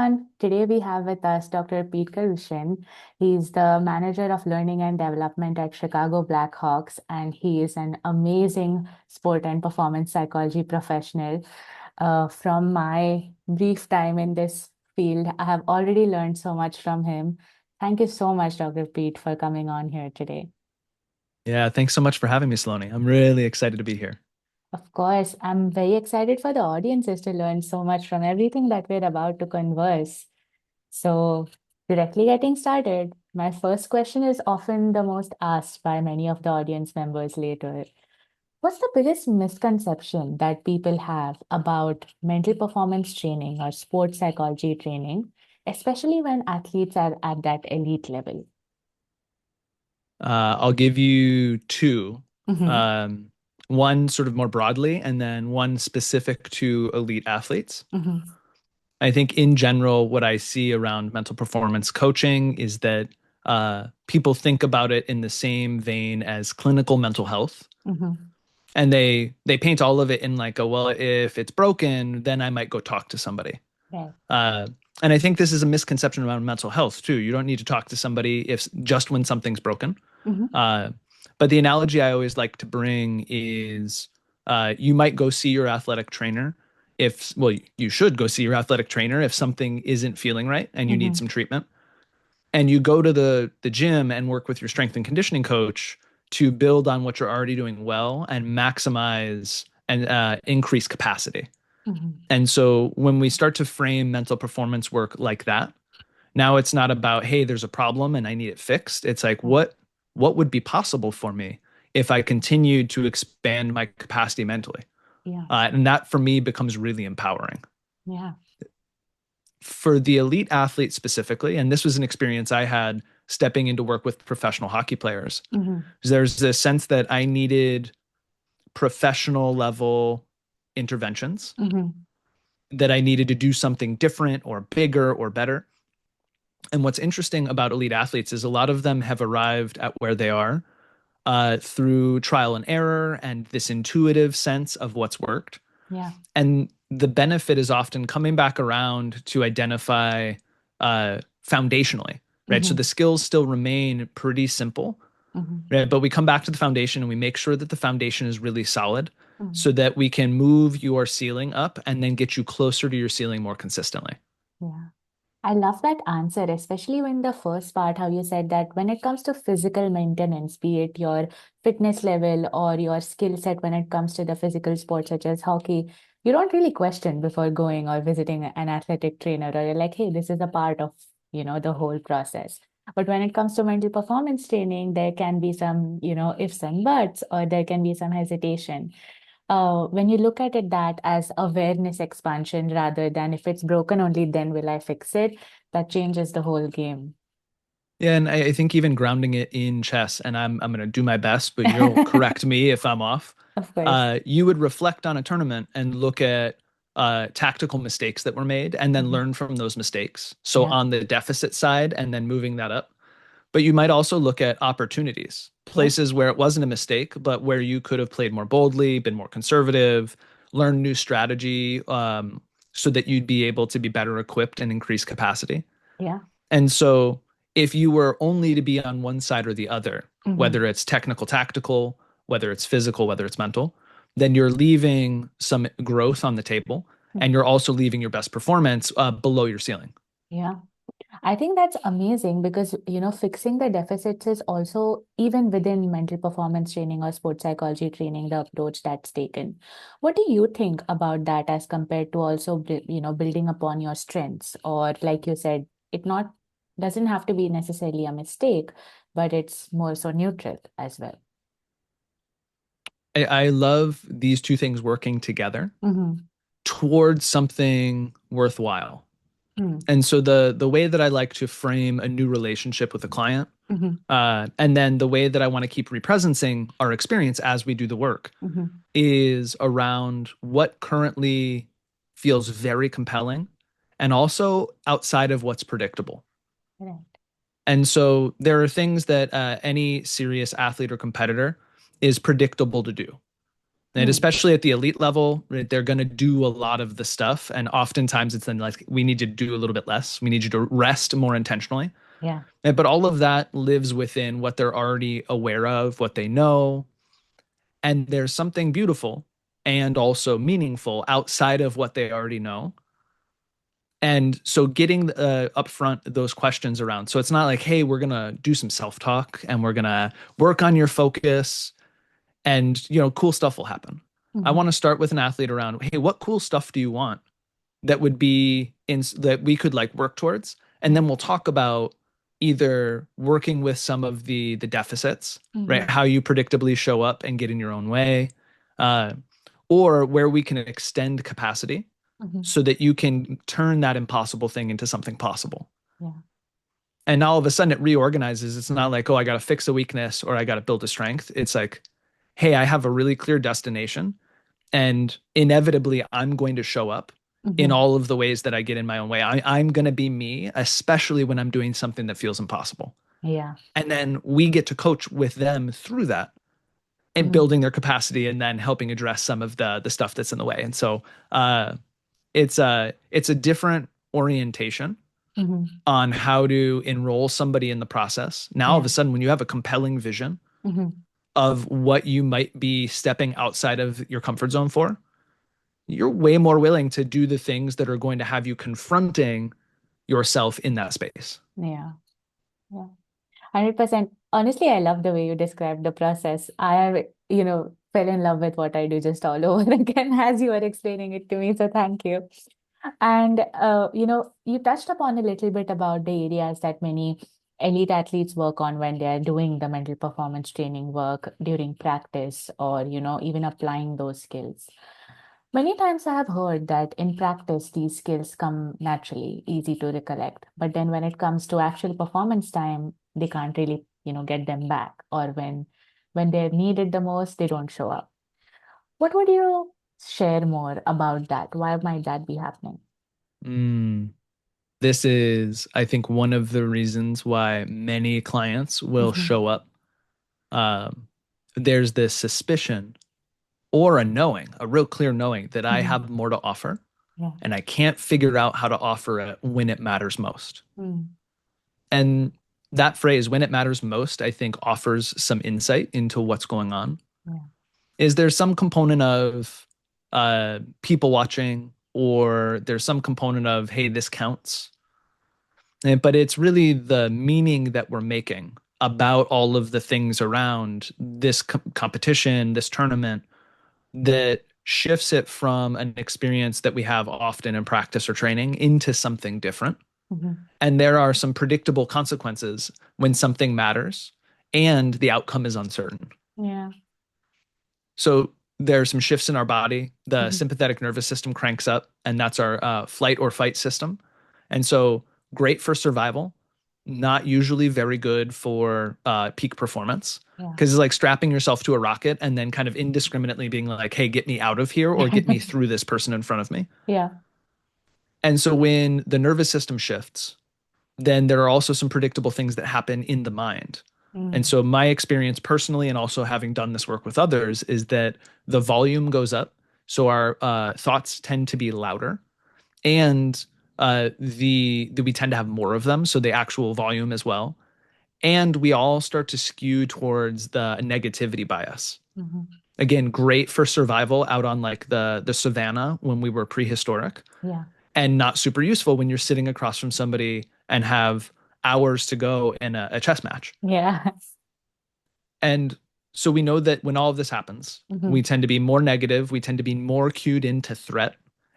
everyone. Today we have with us Dr. Pete Kadushin. He's the manager of learning and development at Chicago Blackhawks, and he is an amazing sport and performance psychology professional. From my brief time in this field, I have already learned so much from him. Thank you so much, Dr. Pete, for coming on here today. Yeah, thanks so much for having me, Saloni. I'm really excited to be here. Of course, I'm very excited for the audiences to learn so much from everything that we're about to converse. So, directly getting started, my first question is often the most asked by many of the audience members later. What's the biggest misconception that people have about mental performance training or sports psychology training, especially when athletes are at that elite level? I'll give you two. Mm-hmm. Um, One sort of more broadly, and then one specific to elite athletes. Mm-hmm. I think in general, what I see around mental performance coaching is that people think about it in the same vein as clinical mental health. Mm-hmm. And they paint all of it in like a, well, if it's broken, then I might go talk to somebody. Right. Uh, and I think this is a misconception around mental health too. You don't need to talk to somebody if just when something's broken. Mm-hmm. Uh, but the analogy I always like to bring is you might go see your athletic trainer if, well, you should go see your athletic trainer if something isn't feeling right and you need Mm-hmm. some treatment. And you go to the gym and work with your strength and conditioning coach to build on what you're already doing well and maximize and increase capacity. Mm-hmm. And so when we start to frame mental performance work like that, now it's not about, hey, there's a problem and I need it fixed. It's like, Right. what would be possible for me if I continued to expand my capacity mentally? Yeah. And that for me becomes really empowering. Yeah. For the elite athlete specifically, and this was an experience I had stepping into work with professional hockey players, Mm-hmm. there's this sense that I needed professional level interventions, Mm-hmm. that I needed to do something different or bigger or better. And what's interesting about elite athletes is a lot of them have arrived at where they are through trial and error and this intuitive sense of what's worked. Yeah. And the benefit is often coming back around to identify foundationally, right? So Mm-hmm. the skills still remain pretty simple, Mm-hmm. right? But we come back to the foundation and we make sure that the foundation is really solid Mm-hmm. so that we can move your ceiling up and then get you closer to your ceiling more consistently. Yeah. I love that answer, especially when the first part, how you said that when it comes to physical maintenance, be it your fitness level or your skill set when it comes to the physical sports such as hockey, you don't really question before going or visiting an athletic trainer, or you're like, hey, this is a part of, the whole process. But when it comes to mental performance training, there can be some, ifs and buts, or there can be some hesitation. When you look at it that as awareness expansion rather than if it's broken only then will I fix it, that changes the whole game. Yeah, and I think even grounding it in chess, and I'm gonna do my best, but you'll correct me if I'm off. Of course. You would reflect on a tournament and look at tactical mistakes that were made, and then Mhm. learn from those mistakes. So Yeah. on the deficit side, and then moving that up. But you might also look at opportunities, Yeah. places where it wasn't a mistake, but where you could have played more boldly, been more conservative, learned new strategy, so that you'd be able to be better equipped and increase capacity. Yeah. And so if you were only to be on one side or the other, Hmm. whether it's technical, tactical, whether it's physical, whether it's mental, then you're leaving some growth on the table and you're also leaving your best performance below your ceiling. Yeah. I think that's amazing because, fixing the deficits is also even within mental performance training or sports psychology training, the approach that's taken. What do you think about that as compared to also, building upon your strengths? Or like you said, it not doesn't have to be necessarily a mistake, but it's more so neutral as well. I love these two things working together Mm-hmm. towards something worthwhile. Mm-hmm. And so the way that I like to frame a new relationship with a client, Mm-hmm. and then the way that I want to keep represencing our experience as we do the work Mm-hmm. is around what currently feels very compelling and also outside of what's predictable. Right. And so there are things that any serious athlete or competitor is predictable to do. And especially at the elite level, right, they're going to do a lot of the stuff. And oftentimes it's then like, we need you to do a little bit less. We need you to rest more intentionally. Yeah. But all of that lives within what they're already aware of, what they know. And there's something beautiful and also meaningful outside of what they already know. And so getting upfront those questions around. So it's not like, hey, we're going to do some self-talk and we're going to work on your focus and, cool stuff will happen. I Mm-hmm. want to start with an athlete around, hey, what cool stuff do you want that would be in that we could like work towards? And Yeah. then we'll talk about either working with some of the deficits, right? Mm-hmm. How you predictably show up and get in your own way, uh, or where we can extend capacity Mm-hmm. so that you can turn that impossible thing into something possible. Yeah. And now all of a sudden it reorganizes. It's not like, oh, I got to fix a weakness or I got to build a strength. It's like, hey, I have a really clear destination and inevitably I'm going to show up in Mm-hmm. all of the ways that I get in my own way. I'm going to be me, especially when I'm doing something that feels impossible. Yeah. And then we get to coach with them through that and Mm-hmm. building their capacity and then helping address some of the stuff that's in the way. And so uh, it's a different orientation Mm-hmm. on how to enroll somebody in the process. Now, all of Yeah. a sudden, when you have a compelling vision Mm-hmm. of what you might be stepping outside of your comfort zone for, you're way more willing to do the things that are going to have you confronting yourself in that space. Yeah. Yeah. 100%. Honestly, I love the way you described the process. I have, fell in love with what I do just all over again as you were explaining it to me. So thank you. And, you touched upon a little bit about the areas that many elite athletes work on when they're doing the mental performance training work during practice or, even applying those skills. Many times I have heard that in practice, these skills come naturally, easy to recollect. But then when it comes to actual performance time, they can't really, get them back. Or when they're needed the most, they don't show up. What would you share more about that? Why might that be happening? Mm. This is, I think, one of the reasons why many clients will Hmm. show up. Um, there's this suspicion or a knowing, a real clear knowing that I Hmm. have more to offer Yeah. and I can't figure out how to offer it when it matters most. Mm. And that phrase, when it matters most, I think offers some insight into what's going on. Yeah. Is there some component of people watching, or there's some component of, hey, this counts? But it's really the meaning that we're making about all of the things around this competition, this tournament, that shifts it from an experience that we have often in practice or training into something different. Hmm. And there are some predictable consequences when something matters and the outcome is uncertain. Yeah. So there are some shifts in our body. The Hmm. sympathetic nervous system cranks up, and that's our flight or fight system. And so great for survival, not usually very good for peak performance. Yeah. Because it's like strapping yourself to a rocket and then kind of indiscriminately being like, hey, get me out of here or get me through this person in front of me. Yeah. And so when the nervous system shifts, then there are also some predictable things that happen in the mind. And Mm. so my experience personally, and also having done this work with others, is that the volume goes up. So our thoughts tend to be louder, and the we tend to have more of them. So the actual volume as well, and we all start to skew towards the negativity bias. Hmm. Again, great for survival out on like the savannah when we were prehistoric, Yeah. and not super useful when you're sitting across from somebody and have hours to go in a chess match. Yeah. And so we know that when all of this happens, we Hmm. tend to be more negative, we tend to be more cued into threat,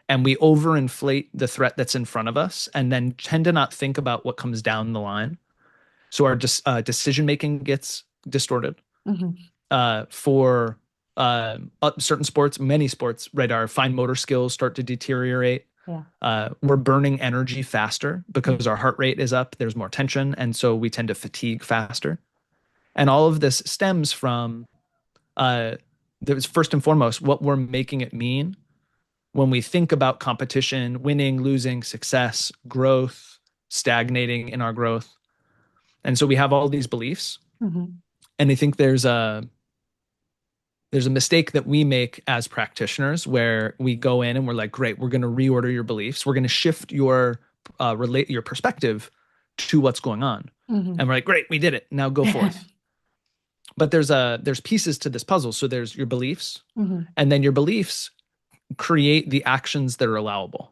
and we overinflate the threat that's in front of us and then tend to not think about what comes down the line. So our decision making gets distorted. Hmm. For certain sports, many sports, right, our fine motor skills start to deteriorate. Yeah. We're burning energy faster Mm. because our heart rate is up. There's more tension. And so we tend to fatigue faster. And all of this stems from, there's first and foremost, what we're making it mean when we think about competition, winning, losing, success, growth, stagnating in our growth. And so we have all these beliefs. Hmm. And I think there's a There's a mistake that we make as practitioners where we go in and we're like, great, we're going to reorder your beliefs. We're going to shift your perspective to what's going on. Mm-hmm. And we're like, great, we did it. Now go forth. But there's pieces to this puzzle. So there's your beliefs, Mm-hmm. and then your beliefs create the actions that are allowable.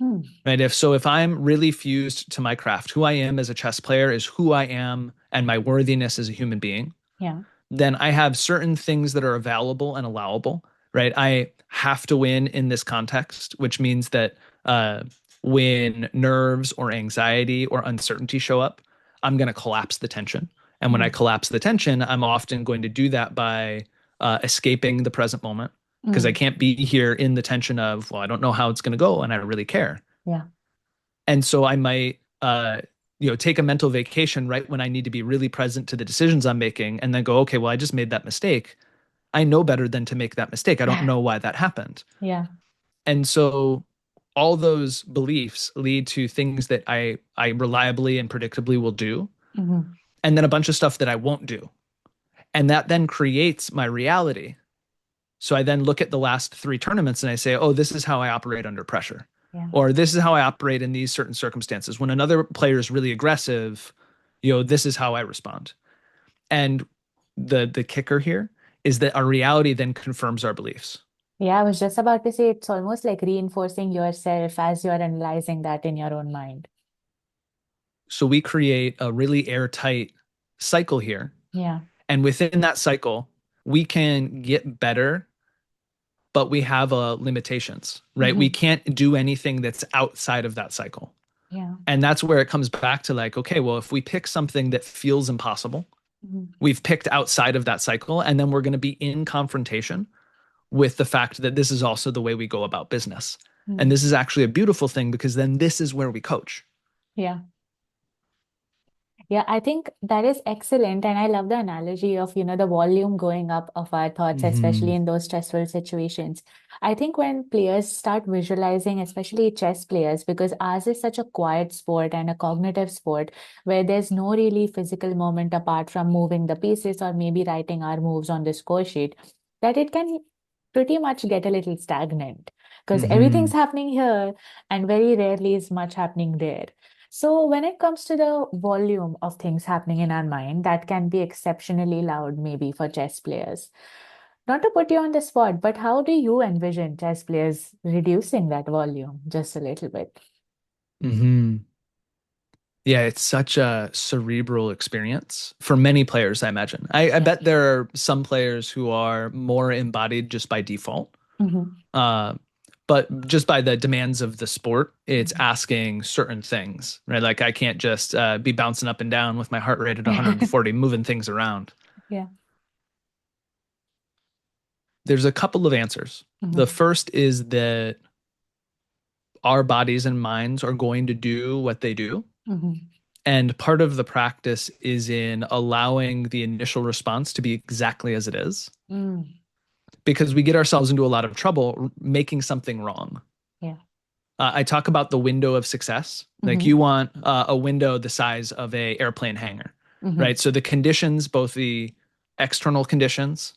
Mm. Right? If I'm really fused to my craft, who I am as a chess player is who I am and my worthiness as a human being, Yeah. then I have certain things that are available and allowable, right? I have to win in this context, which means that uh, when nerves or anxiety or uncertainty show up, I'm going to collapse the tension. And when I Mm-hmm. collapse the tension, I'm often going to do that by escaping the present moment because I Mm. can't be here in the tension of, well, I don't know how it's going to go and I really care. Yeah. And so I might, take a mental vacation right when I need to be really present to the decisions I'm making and then go, okay, well, I just made that mistake. I know better than to make that mistake. I don't know why that happened. Yeah. And so all those beliefs lead to things that I reliably and predictably will do, Mm-hmm. and then a bunch of stuff that I won't do. And that then creates my reality. So I then look at the last three tournaments and I say, oh, this is how I operate under pressure. Yeah. Or this is how I operate in these certain circumstances. When another player is really aggressive, this is how I respond. And the kicker here is that our reality then confirms our beliefs. Yeah, I was just about to say it's almost like reinforcing yourself as you're analyzing that in your own mind. So we create a really airtight cycle here. Yeah. And within that cycle, we can get better, but we have limitations, right? We Mm-hmm. can't do anything that's outside of that cycle. Yeah. And that's where it comes back to like, okay, well, if we pick something that feels impossible, Mm-hmm. we've picked outside of that cycle, and then we're going to be in confrontation with the fact that this is also the way we go about business. And Mm. this is actually a beautiful thing because then this is where we coach. Yeah. Yeah, I think that is excellent. And I love the analogy of, the volume going up of our thoughts, especially Mm-hmm. in those stressful situations. I think when players start visualizing, especially chess players, because ours is such a quiet sport and a cognitive sport where there's no really physical movement apart from moving the pieces or maybe writing our moves on the score sheet, that it can pretty much get a little stagnant because everything's Mm-hmm. happening here and very rarely is much happening there. So, when it comes to the volume of things happening in our mind, that can be exceptionally loud, maybe for chess players. Not to put you on the spot, but how do you envision chess players reducing that volume just a little bit? Mm-hmm. Yeah, it's such a cerebral experience for many players, I imagine. I Yeah. bet there are some players who are more embodied just by default. Hmm. Uh, but just by the demands of the sport, it's Hmm. asking certain things, right? Like I can't just be bouncing up and down with my heart rate at 140, moving things around. Yeah. There's a couple of answers. The Hmm. first is that our bodies and minds are going to do what they do. Hmm. And part of the practice is in allowing the initial response to be exactly as it is, Mm. because we get ourselves into a lot of trouble making something wrong. Yeah. I talk about the window of success. Like you Hmm. want a window the size of a airplane hangar, right? Hmm. So the conditions, both the external conditions,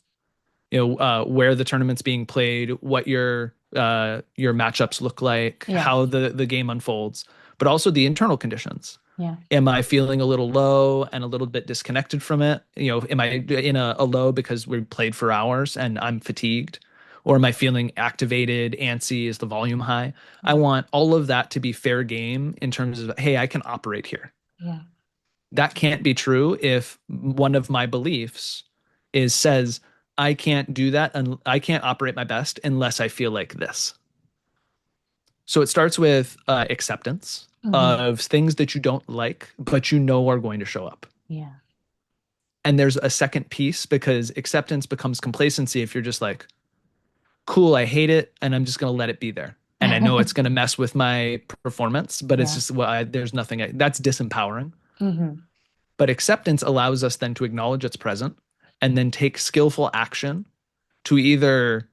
where the tournament's being played, what your matchups look like, Yeah. how the game unfolds, but also the internal conditions. Yeah. Am I feeling a little low and a little bit disconnected from it? Am I in a low because we played for hours and I'm fatigued? Or am I feeling activated, antsy? Is the volume high? I Yeah. want all of that to be fair game in terms of, hey, I can operate here. Yeah. That can't be true if one of my beliefs says I can't do that and I can't operate my best unless I feel like this. So it starts with acceptance Hmm. of things that you don't like, but you know are going to show up. Yeah. And there's a second piece because acceptance becomes complacency if you're just like, cool, I hate it, and I'm just going to let it be there. And I know it's going to mess with my performance, but it's Yeah. just, well, there's nothing, that's disempowering. Hmm. But acceptance allows us then to acknowledge it's present and then take skillful action to either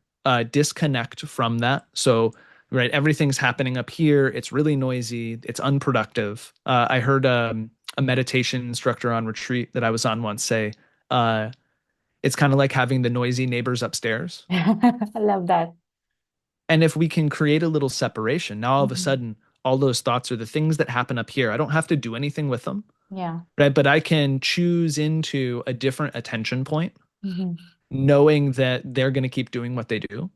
disconnect from that. So, right, everything's happening up here. It's really noisy. It's unproductive. I heard a meditation instructor on retreat that I was on once say, uh, It's kind of like having the noisy neighbors upstairs. I love that. And if we can create a little separation, now all of a Hmm. sudden, all those thoughts are the things that happen up here. I don't have to do anything with them, Yeah. right? But I can choose into a different attention point, Hmm. knowing that they're going to keep doing what they do.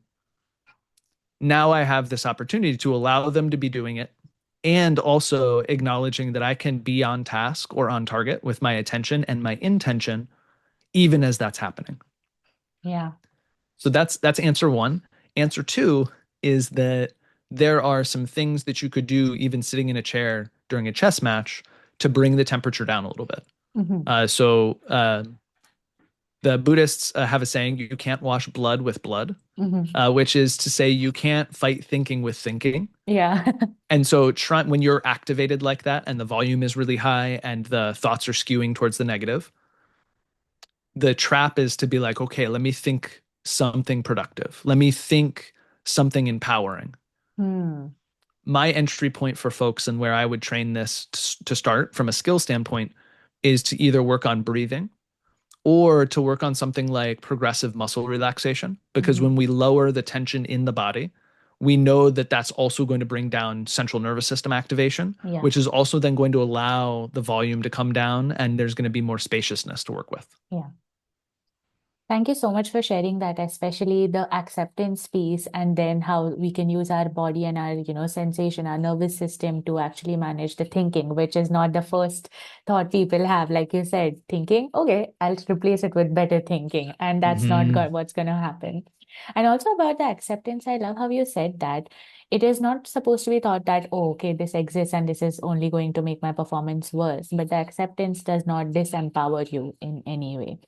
Now I have this opportunity to allow them to be doing it and also acknowledging that I can be on task or on target with my attention and my intention, even as that's happening. Yeah. So that's answer one. Answer two is that there are some things that you could do even sitting in a chair during a chess match to bring the temperature down a little bit. Hmm. The Buddhists have a saying, you can't wash blood with blood, Hmm. which is to say you can't fight thinking with thinking. Yeah. And so when you're activated like that and the volume is really high and the thoughts are skewing towards the negative, the trap is to be like, okay, let me think something productive. Let me think something empowering. Hmm. My entry point for folks and where I would train this to start from a skill standpoint is to either work on breathing or to work on something like progressive muscle relaxation. Because Hmm. when we lower the tension in the body, we know that that's also going to bring down central nervous system activation, Yeah. which is also then going to allow the volume to come down and there's going to be more spaciousness to work with. Yeah. Thank you so much for sharing that, especially the acceptance piece, and then how we can use our body and our, sensation, our nervous system to actually manage the thinking, which is not the first thought people have. Like you said, thinking, okay, I'll replace it with better thinking. And that's not Mm-hmm. what's going to happen. And also about the acceptance, I love how you said that it is not supposed to be thought that, oh, okay, this exists and this is only going to make my performance worse. But the acceptance does not disempower you in any way.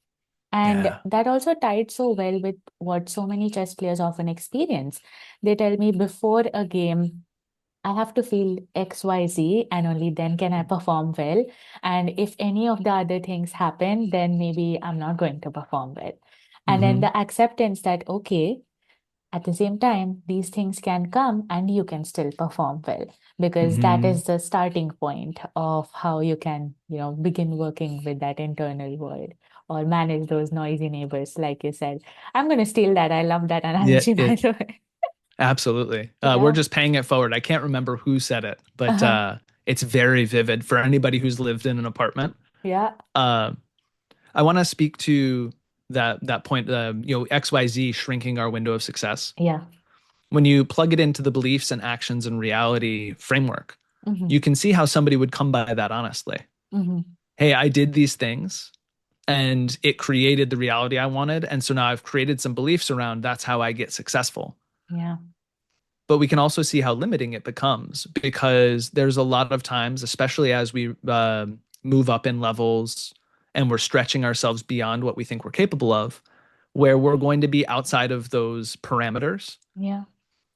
And Yeah. that also tied so well with what so many chess players often experience. They tell me before a game, I have to feel XYZ and only then can I perform well. And if any of the other things happen, then maybe I'm not going to perform well. And then Mm-hmm. the acceptance that, okay, at the same time, these things can come and you can still perform well because that Mm-hmm. is the starting point of how you can, begin working with that internal world or manage those noisy neighbors, like you said. I'm going to steal that. I love that Yeah, analogy, by it the way. absolutely. We're Yeah. just paying it forward. I can't remember who said it, but Uh-huh. it's very vivid for anybody who's lived in an apartment. Yeah. Uh, I want to speak to that point, XYZ shrinking our window of success. Yeah. When you plug it into the beliefs and actions and reality framework, Hmm. you can see how somebody would come by that honestly. Hmm. Hey, I did these things and it created the reality I wanted. And so now I've created some beliefs around that's how I get successful. Yeah. But we can also see how limiting it becomes because there's a lot of times, especially as we move up in levels and we're stretching ourselves beyond what we think we're capable of, where we're going to be outside of those parameters. Yeah.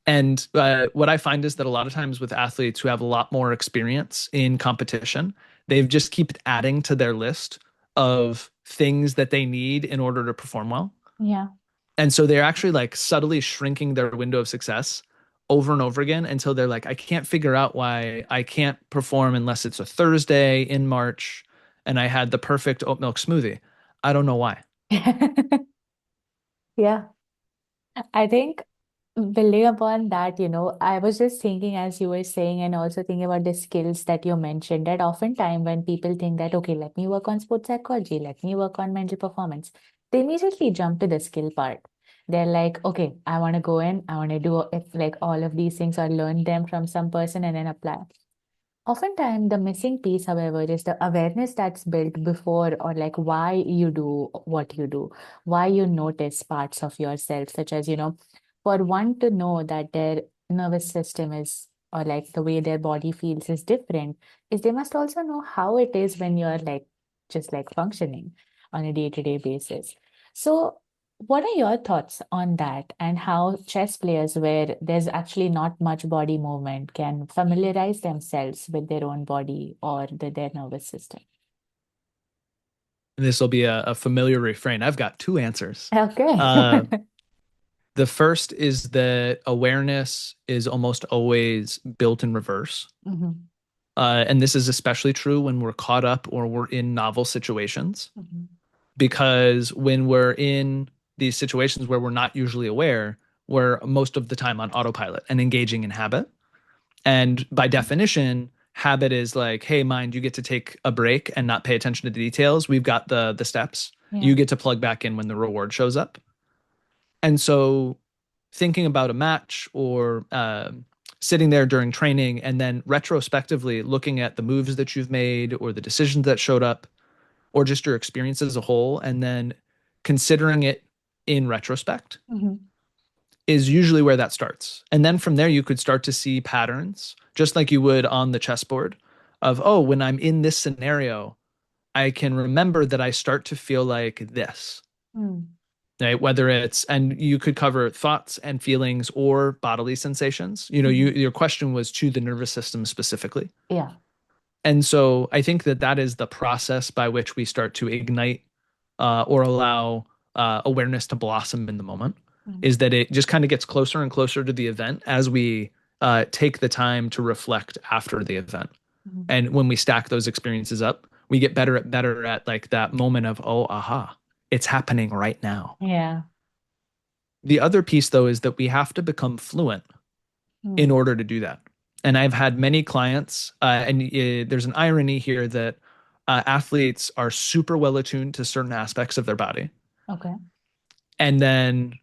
And what I find is that a lot of times with athletes who have a lot more experience in competition, they've just keep adding to their list of things that they need in order to perform well. Yeah. And so they're actually like subtly shrinking their window of success over and over again until they're like, I can't figure out why I can't perform unless it's a Thursday in March and I had the perfect oat milk smoothie. I don't know why. Yeah. I think building upon that, I was just thinking as you were saying, and also thinking about the skills that you mentioned, that oftentimes when people think that, okay, let me work on sports psychology, let me work on mental performance, they immediately jump to the skill part. They're like, okay, I want to go in, I want to do it, like all of these things or learn them from some person and then apply. Oftentimes, the missing piece, however, is the awareness that's built before or like why you do what you do, why you notice parts of yourself, such as, for one to know that their nervous system is or like the way their body feels is different, is they must also know how it is when you're like just like functioning on a day-to-day basis. So what are your thoughts on that and how chess players, where there's actually not much body movement, can familiarize themselves with their own body or their nervous system? This will be a familiar refrain. I've got two answers. Okay. Uh, the first is that awareness is almost always built in reverse. Hmm. And this is especially true when we're caught up or we're in novel situations. Hmm. because when we're in these situations where we're not usually aware, we're most of the time on autopilot and engaging in habit. And by definition, habit is like, hey, mind, you get to take a break and not pay attention to the details. We've got the steps. Yeah. You get to plug back in when the reward shows up. And so thinking about a match or sitting there during training and then retrospectively looking at the moves that you've made or the decisions that showed up or just your experience as a whole and then considering it in retrospect Hmm. is usually where that starts. And then from there, you could start to see patterns, just like you would on the chessboard of, oh, when I'm in this scenario, I can remember that I start to feel like this, Mm. right? Whether it's, and you could cover thoughts and feelings or bodily sensations. You know, Hmm. your question was to the nervous system specifically. Yeah. And so I think that that is the process by which we start to ignite or allow awareness to blossom in the moment, Mm. is that it just kind of gets closer and closer to the event as we take the time to reflect after the event. Mhm. And when we stack those experiences up, we get better at like that moment of, oh, aha, it's happening right now. Yeah. The other piece, though, is that we have to become fluent in Mm. order to do that. And I've had many clients, and there's an irony here that athletes are super well attuned to certain aspects of their body. Okay. And then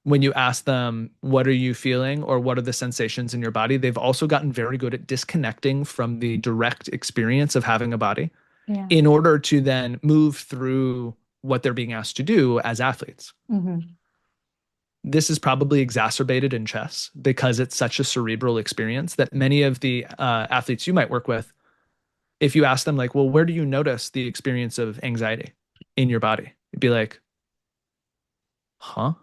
when you ask them, what are you feeling or what are the sensations in your body, they've also gotten very good at disconnecting from the direct experience of having a body Yeah. in order to then move through what they're being asked to do as athletes. Hmm. This is probably exacerbated in chess because it's such a cerebral experience that many of the athletes you might work with, if you ask them, like, well, where do you notice the experience of anxiety in your body? You'd be like, huh?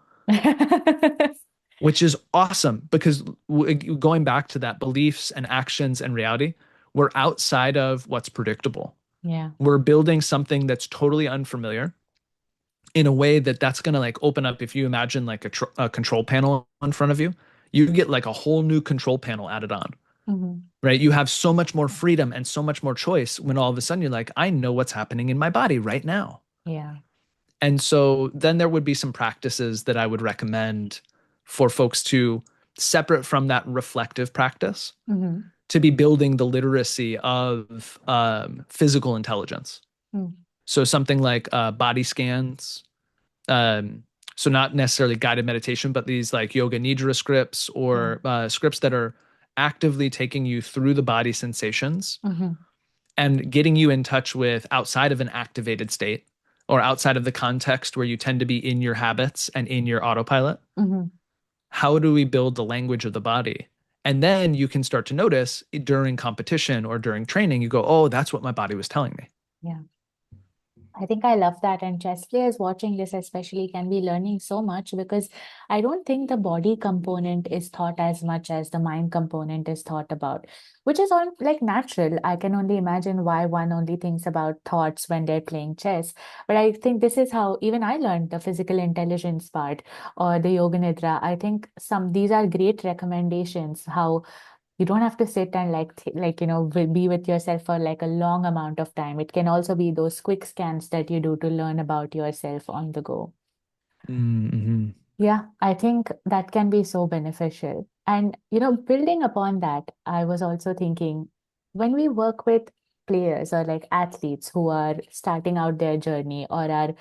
Which is awesome because going back to that beliefs and actions and reality, we're outside of what's predictable. Yeah. We're building something that's totally unfamiliar in a way that that's going to like open up. If you imagine like a control panel in front of you, you get like a whole new control panel added on, Hmm. right? You have so much more freedom and so much more choice when all of a sudden you're like, I know what's happening in my body right now. Yeah. And so then there would be some practices that I would recommend for folks to separate from that reflective practice Hmm. to be building the literacy of physical intelligence. Mm. So something like body scans. Um, so not necessarily guided meditation, but these like yoga nidra scripts Yeah. or scripts that are actively taking you through the body sensations Hmm. and getting you in touch with outside of an activated state or outside of the context where you tend to be in your habits and in your autopilot. Hmm. How do we build the language of the body? And then you can start to notice during competition or during training, you go, oh, that's what my body was telling me. Yeah. I think I love that. And chess players watching this especially can be learning so much because I don't think the body component is taught as much as the mind component is thought about, which is all like natural. I can only imagine why one only thinks about thoughts when they're playing chess. But I think this is how even I learned the physical intelligence part or the yoga nidra. I think these are great recommendations how you don't have to sit and be with yourself for like a long amount of time. It can also be those quick scans that you do to learn about yourself on the go. Mm-hmm. Yeah, I think that can be so beneficial. And building upon that, I was also thinking when we work with players or like athletes who are starting out their journey or are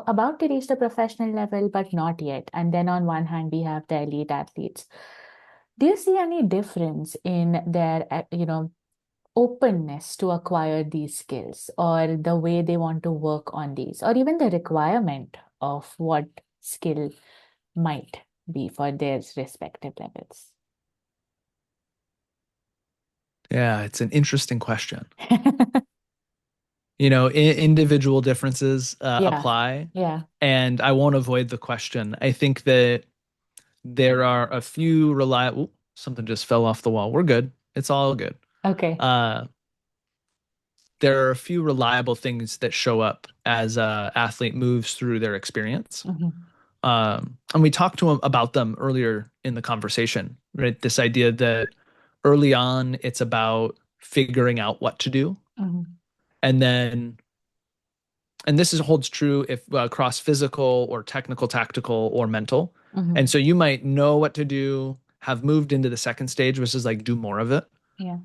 about to reach the professional level but not yet, and then on one hand we have the elite athletes. Do you see any difference in their, openness to acquire these skills or the way they want to work on these, or even the requirement of what skill might be for their respective levels? Yeah, it's an interesting question. You know, individual differences Yeah, apply, yeah. and I won't avoid the question. I think that there are a few reliable. Something just fell off the wall. We're good. It's all good. Okay. Uh, there are a few reliable things that show up as a athlete moves through their experience. Hmm. And we talked to him about them earlier in the conversation, right? This idea that early on it's about figuring out what to do, Hmm. and then And this holds true if across physical or technical, tactical, or mental. And Mm-hmm. so you might know what to do, have moved into the second stage, which is like do more of it. Yeah.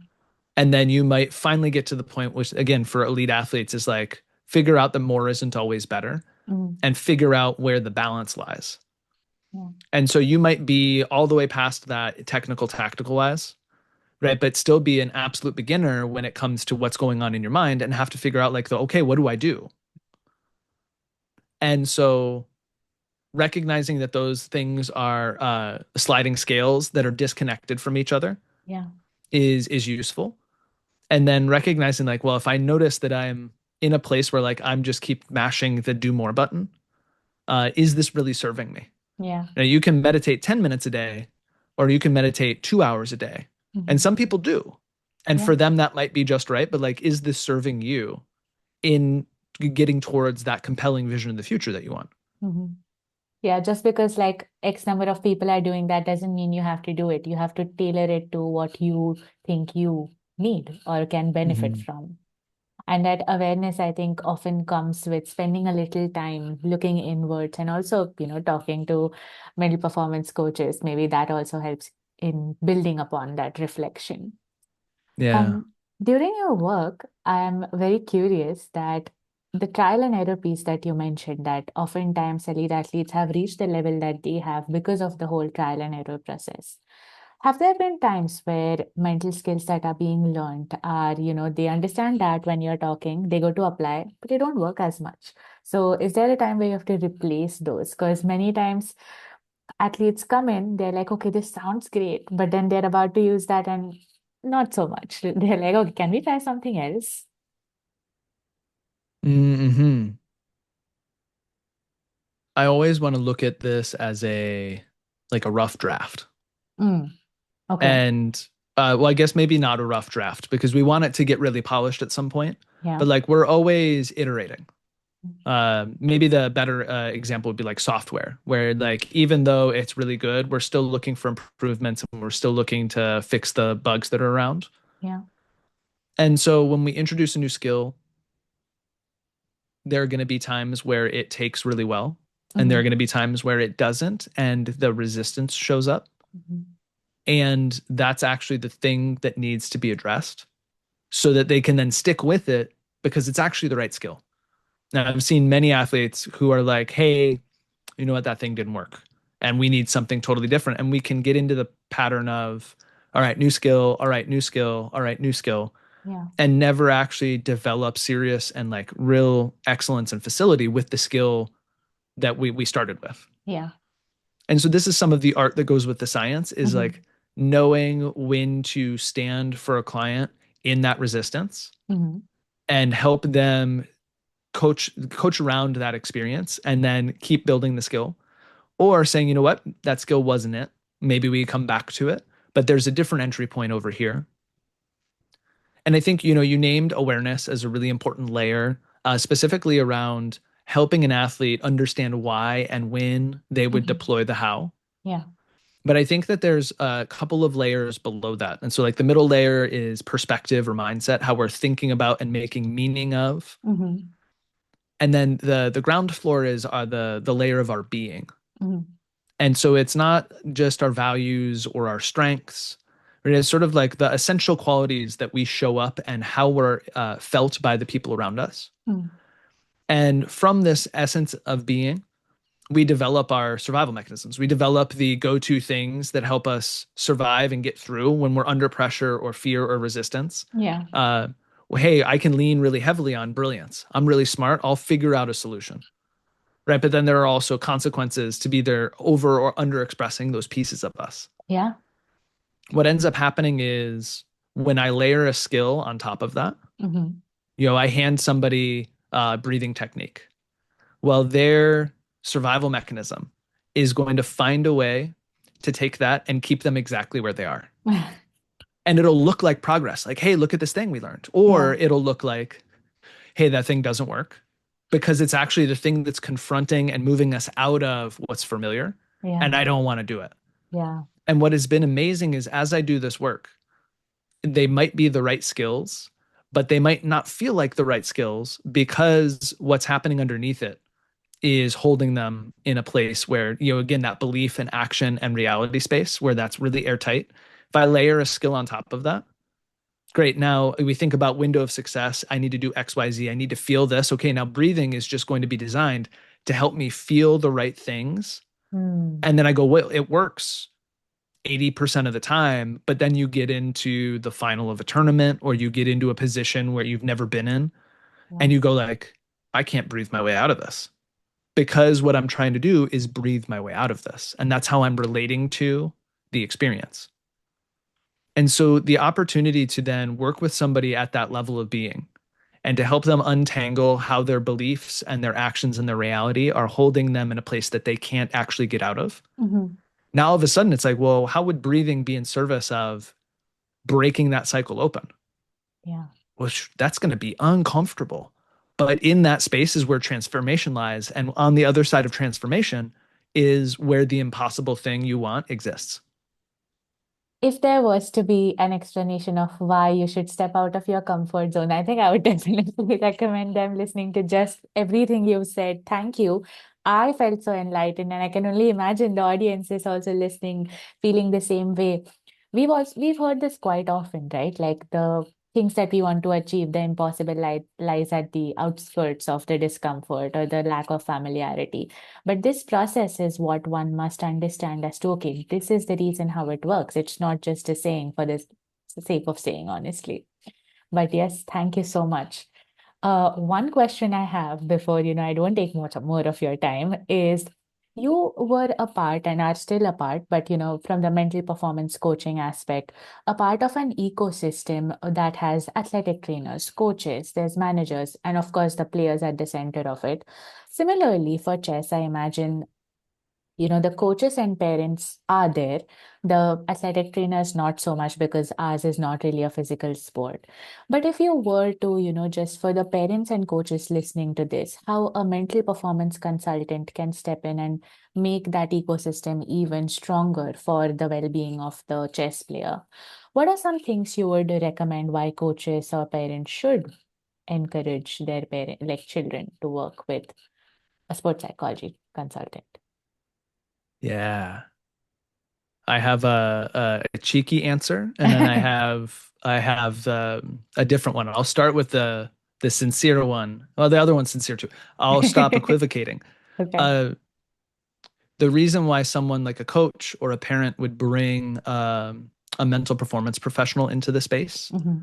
And then you might finally get to the point, which again, for elite athletes, is like figure out that more isn't always better Mm-hmm. and figure out where the balance lies. Yeah. And so you might be all the way past that technical, tactical wise, right? But still be an absolute beginner when it comes to what's going on in your mind and have to figure out, like, okay, what do I do? And so recognizing that those things are sliding scales that are disconnected from each other Yeah. is useful. And then recognizing, like, well, if I notice that I'm in a place where like I'm just keep mashing the do more button, is this really serving me? Yeah. Now you can meditate 10 minutes a day, or you can meditate 2 hours a day. And Mm-hmm. some people do. And Yeah. for them, that might be just right. But like, is this serving you in getting towards that compelling vision of the future that you want? Mm-hmm. Yeah, just because like X number of people are doing that doesn't mean you have to do it. You have to tailor it to what you think you need or can benefit Mm-hmm. from. And that awareness, I think, often comes with spending a little time looking inwards and also, talking to mental performance coaches. Maybe that also helps in building upon that reflection. Yeah. Um, During your work, I'm very curious that the trial and error piece that you mentioned, that oftentimes elite athletes have reached the level that they have because of the whole trial and error process. Have there been times where mental skills that are being learned are, they understand that when you're talking, they go to apply, but they don't work as much? So, is there a time where you have to replace those? Because many times athletes come in, they're like, okay, this sounds great, but then they're about to use that and not so much. They're like, okay, can we try something else? Mm-hmm. I always want to look at this as a rough draft. Mm, okay. And well, I guess maybe not a rough draft because we want it to get really polished at some point. Yeah. But like we're always iterating. Maybe the better example would be like software, where like even though it's really good, we're still looking for improvements and we're still looking to fix the bugs that are around. Yeah. And so when we introduce a new skill, there are going to be times where it takes really well, and there are Hmm. going to be times where it doesn't, and the resistance shows up. Hmm. And that's actually the thing that needs to be addressed so that they can then stick with it because it's actually the right skill. Now, I've seen many athletes who are like, hey, you know what, that thing didn't work. And we need something totally different. And we can get into the pattern of, all right, new skill, all right, new skill, all right, new skill, Yeah. and never actually develop serious and like real excellence and facility with the skill that we started with. Yeah. And so this is some of the art that goes with the science is Hmm. like knowing when to stand for a client in that resistance Hmm. and help them coach around that experience and then keep building the skill or saying, you know what, that skill wasn't it. Maybe we come back to it, but there's a different entry point over here. And I think, you named awareness as a really important layer, specifically around helping an athlete understand why and when they would Hmm. deploy the how. Yeah. But I think that there's a couple of layers below that. And so like the middle layer is perspective or mindset, how we're thinking about and making meaning of. Hmm. And then the ground floor is the layer of our being. Hmm. And so it's not just our values or our strengths. It is sort of like the essential qualities that we show up and how we're felt by the people around us. Hmm. And from this essence of being, we develop our survival mechanisms. We develop the go-to things that help us survive and get through when we're under pressure or fear or resistance. Yeah. Well, hey, I can lean really heavily on brilliance. I'm really smart. I'll figure out a solution. Right. But then there are also consequences to be there over or under expressing those pieces of us. Yeah. What ends up happening is when I layer a skill on top of that, Hmm. I hand somebody a breathing technique. Well, their survival mechanism is going to find a way to take that and keep them exactly where they are. And it'll look like progress, like, hey, look at this thing we learned. Or Yeah. it'll look like, hey, that thing doesn't work because it's actually the thing that's confronting and moving us out of what's familiar. Yeah. And I don't want to do it. Yeah. And what has been amazing is as I do this work, they might be the right skills, but they might not feel like the right skills because what's happening underneath it is holding them in a place where, again, that belief and action and reality space where that's really airtight. If I layer a skill on top of that, great. Now we think about window of success. I need to do X, Y, Z. I need to feel this. Okay, now breathing is just going to be designed to help me feel the right things. Mm. And then I go, well, it works 80% of the time, but then you get into the final of a tournament or you get into a position where you've never been in Yeah. and you go like, I can't breathe my way out of this because what I'm trying to do is breathe my way out of this. And that's how I'm relating to the experience. And so the opportunity to then work with somebody at that level of being and to help them untangle how their beliefs and their actions and their reality are holding them in a place that they can't actually get out of. Hmm. Now, all of a sudden, it's like, well, how would breathing be in service of breaking that cycle open? Yeah. Well, that's going to be uncomfortable. But in that space is where transformation lies. And on the other side of transformation is where the impossible thing you want exists. If there was to be an explanation of why you should step out of your comfort zone, I think I would definitely recommend them listening to just everything you've said. Thank you. I felt so enlightened, and I can only imagine the audience is also listening, feeling the same way. We've heard this quite often, right? Like the things that we want to achieve, the impossible lies at the outskirts of the discomfort or the lack of familiarity. But this process is what one must understand as to, okay, this is the reason how it works. It's not just a saying for the sake of saying, honestly. But yes, thank you so much. One question I have before, I don't take more of your time is you were a part and are still a part, but, from the mental performance coaching aspect, a part of an ecosystem that has athletic trainers, coaches, there's managers, and of course, the players at the center of it. Similarly, for chess, I imagine the coaches and parents are there. The athletic trainers, not so much because ours is not really a physical sport. But if you were to, just for the parents and coaches listening to this, how a mental performance consultant can step in and make that ecosystem even stronger for the well being of the chess player. What are some things you would recommend why coaches or parents should encourage their like children, to work with a sports psychology consultant? Yeah. I have a cheeky answer, and then I have a different one. I'll start with the sincere one. Well, the other one's sincere too. I'll stop equivocating. Okay. Uh, the reason why someone like a coach or a parent would bring a mental performance professional into the space Hmm.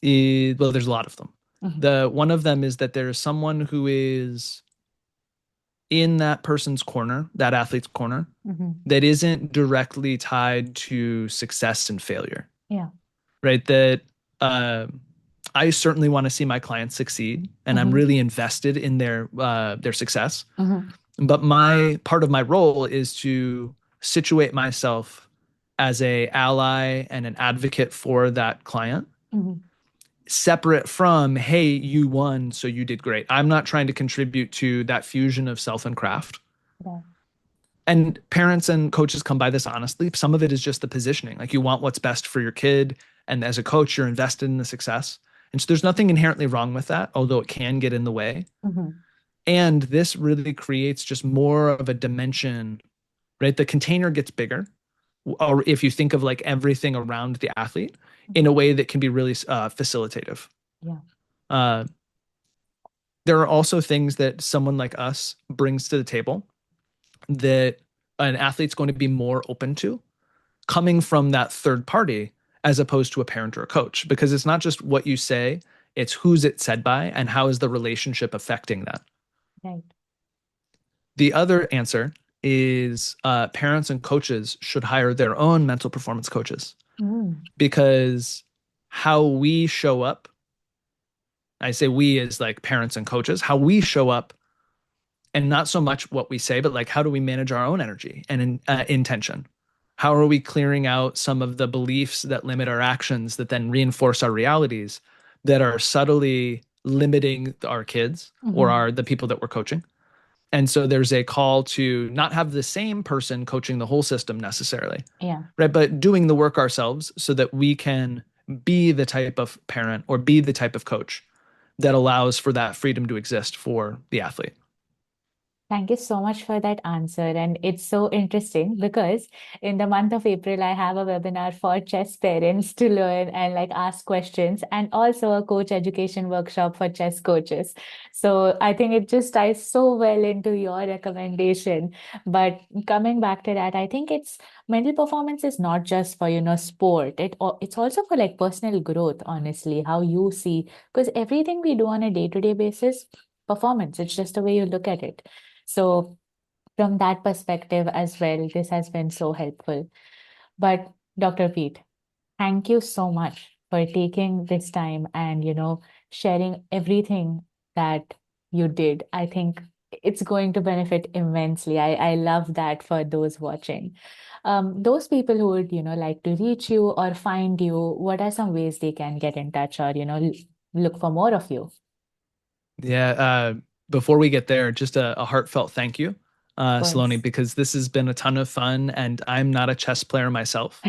is, well, there's a lot of them. Hmm. The one of them is that there is someone who is in that person's corner, that athlete's corner, Hmm. that isn't directly tied to success and failure, Yeah. right? That uh, I certainly want to see my clients succeed, and I'm Hmm. really invested in their success. Hmm. But my part of my role is to situate myself as a ally and an advocate for that client, Hmm. separate from, hey, you won, so you did great. I'm not trying to contribute to that fusion of self and craft. Yeah. And parents and coaches come by this honestly. Some of it is just the positioning. Like you want what's best for your kid. And as a coach, you're invested in the success. And so there's nothing inherently wrong with that, although it can get in the way. Hmm. And this really creates just more of a dimension, right? The container gets bigger, or if you think of like everything around the athlete in a way that can be really facilitative. Yeah. Uh, there are also things that someone like us brings to the table that an athlete's going to be more open to coming from that third party as opposed to a parent or a coach, because it's not just what you say, it's who's it said by and how is the relationship affecting that. Right. The other answer is parents and coaches should hire their own mental performance coaches Mm. because how we show up, I say we as like parents and coaches, how we show up and not so much what we say, but like how do we manage our own energy and intention? How are we clearing out some of the beliefs that limit our actions that then reinforce our realities that are subtly limiting our kids or Hmm. are the people that we're coaching? And so there's a call to not have the same person coaching the whole system necessarily, Yeah. right? But doing the work ourselves so that we can be the type of parent or be the type of coach that allows for that freedom to exist for the athlete. Thank you so much for that answer. And it's so interesting because in the month of April, I have a webinar for chess parents to learn and like ask questions, and also a coach education workshop for chess coaches. So I think it just ties so well into your recommendation. But coming back to that, I think it's mental performance is not just for, sport. It's also for like personal growth, honestly, how you see, because everything we do on a day-to-day basis, performance, it's just the way you look at it. So, from that perspective as well, this has been so helpful. But, Dr. Pete, thank you so much for taking this time and, sharing everything that you did. I think it's going to benefit immensely. I love that for those watching. Those people who would, like to reach you or find you, what are some ways they can get in touch or, look for more of you? Yeah. Before we get there, just a heartfelt thank you, Of Saloni, course. because this has been a ton of fun. And I'm not a chess player myself,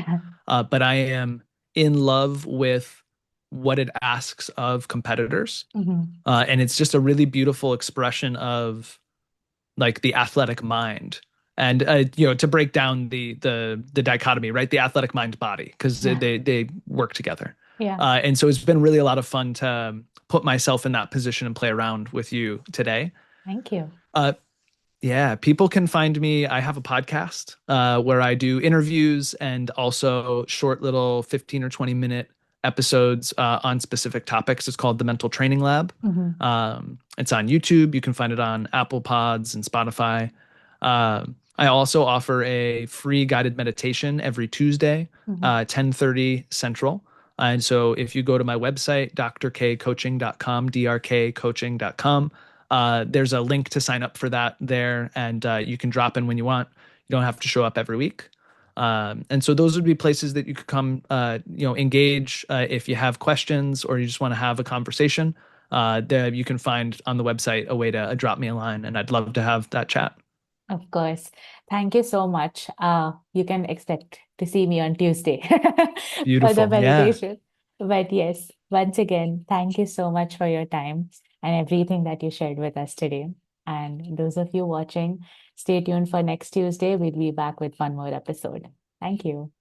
but I am in love with what it asks of competitors. Mhm. And it's just a really beautiful expression of like the athletic mind. And to break down the dichotomy, right? The athletic mind body, because they work together. Yeah. And so it's been really a lot of fun to put myself in that position and play around with you today. Thank you. Uh, yeah, people can find me. I have a podcast where I do interviews and also short little 15 or 20-minute episodes on specific topics. It's called The Mental Training Lab. Mhm. It's on YouTube. You can find it on Apple Pods and Spotify. I also offer a free guided meditation every Tuesday, Mhm. 10:30 Central. And so if you go to my website, drkcoaching.com, drkcoaching.com, there's a link to sign up for that there, and you can drop in when you want. You don't have to show up every week. And so those would be places that you could come, engage if you have questions or you just want to have a conversation. There you can find on the website a way to drop me a line, and I'd love to have that chat. Of course. Thank you so much. You can expect to see me on Tuesday for the Beautiful. Yeah. meditation. But yes, once again, thank you so much for your time and everything that you shared with us today. And those of you watching, stay tuned for next Tuesday. We'll be back with one more episode. Thank you.